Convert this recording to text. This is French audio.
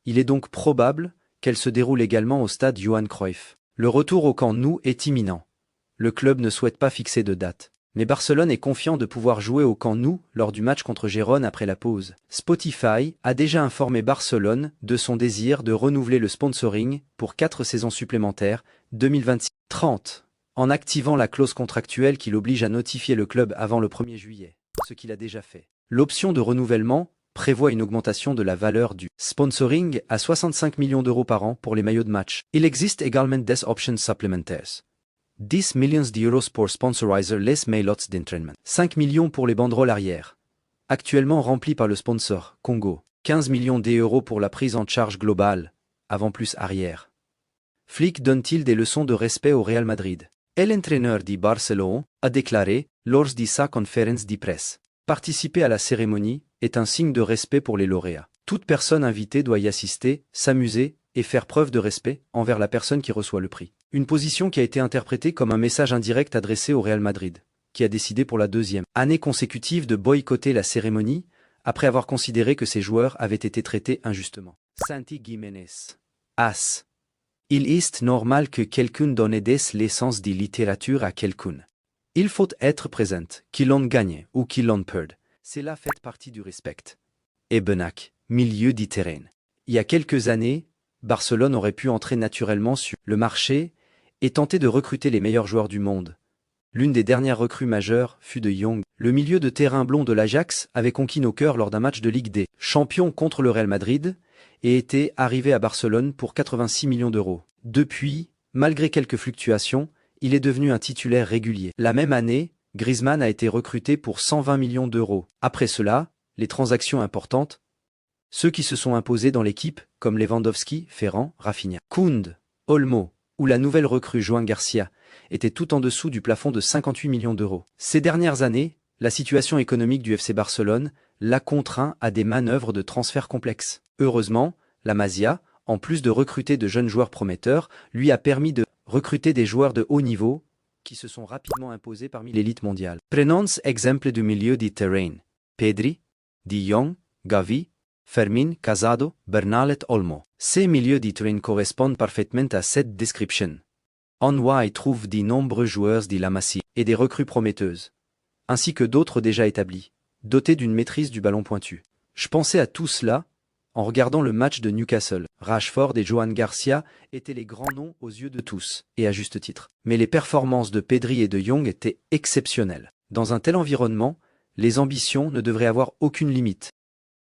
Il est donc probable qu'elle se déroule également au stade Johan Cruyff. Le retour au Camp Nou est imminent. Le club ne souhaite pas fixer de date. Mais Barcelone est confiant de pouvoir jouer au Camp Nou lors du match contre Gérone après la pause. Spotify a déjà informé Barcelone de son désir de renouveler le sponsoring pour 4 saisons supplémentaires, 2026-30, en activant la clause contractuelle qui l'oblige à notifier le club avant le 1er juillet, ce qu'il a déjà fait. L'option de renouvellement prévoit une augmentation de la valeur du sponsoring à 65 millions d'euros par an pour les maillots de match. Il existe également des options supplémentaires. 10 millions d'euros pour sponsoriser les maillots d'entraînement. 5 millions pour les banderoles arrière, actuellement remplies par le sponsor, Congo. 15 millions d'euros pour la prise en charge globale, avant plus arrière. Flick donne-t-il des leçons de respect au Real Madrid? L'entraîneur de Barcelone a déclaré, lors de sa conférence de presse, participer à la cérémonie est un signe de respect pour les lauréats. Toute personne invitée doit y assister, s'amuser et faire preuve de respect envers la personne qui reçoit le prix. Une position qui a été interprétée comme un message indirect adressé au Real Madrid, qui a décidé pour la 2e année consécutive de boycotter la cérémonie, après avoir considéré que ses joueurs avaient été traités injustement. Santi Giménez. As. Il est normal que quelqu'un donne des leçons de littérature à quelqu'un. Il faut être présent, qu'il l'on gagne ou qu'il l'on perde. Cela fait partie du respect. Et Benac, milieu de terrain. Il y a quelques années, Barcelone aurait pu entrer naturellement sur le marché et tenter de recruter les meilleurs joueurs du monde. L'une des dernières recrues majeures fut de Jong. Le milieu de terrain blond de l'Ajax avait conquis nos cœurs lors d'un match de Ligue des Champions contre le Real Madrid et était arrivé à Barcelone pour 86 millions d'euros. Depuis, malgré quelques fluctuations, il est devenu un titulaire régulier. La même année, Griezmann a été recruté pour 120 millions d'euros. Après cela, les transactions importantes, ceux qui se sont imposés dans l'équipe, comme Lewandowski, Ferran, Rafinha, Koundé, Olmo, ou la nouvelle recrue Joan Garcia, étaient tout en dessous du plafond de 58 millions d'euros. Ces dernières années, la situation économique du FC Barcelone l'a contraint à des manœuvres de transfert complexes. Heureusement, la Masia, en plus de recruter de jeunes joueurs prometteurs, lui a permis de recruter des joueurs de haut niveau qui se sont rapidement imposés parmi l'élite mondiale. Prenons exemple du milieu de terrain. Pedri, De Jong, Gavi, Fermin, Casado, Bernal et Olmo. Ces milieux de terrain correspondent parfaitement à cette description. On y trouve de nombreux joueurs de la Masia et des recrues prometteuses, ainsi que d'autres déjà établis, dotés d'une maîtrise du ballon pointu. Je pensais à tout cela en regardant le match de Newcastle. Rashford et Joan Garcia étaient les grands noms aux yeux de tous, et à juste titre. Mais les performances de Pedri et de Jong étaient exceptionnelles. Dans un tel environnement, les ambitions ne devraient avoir aucune limite.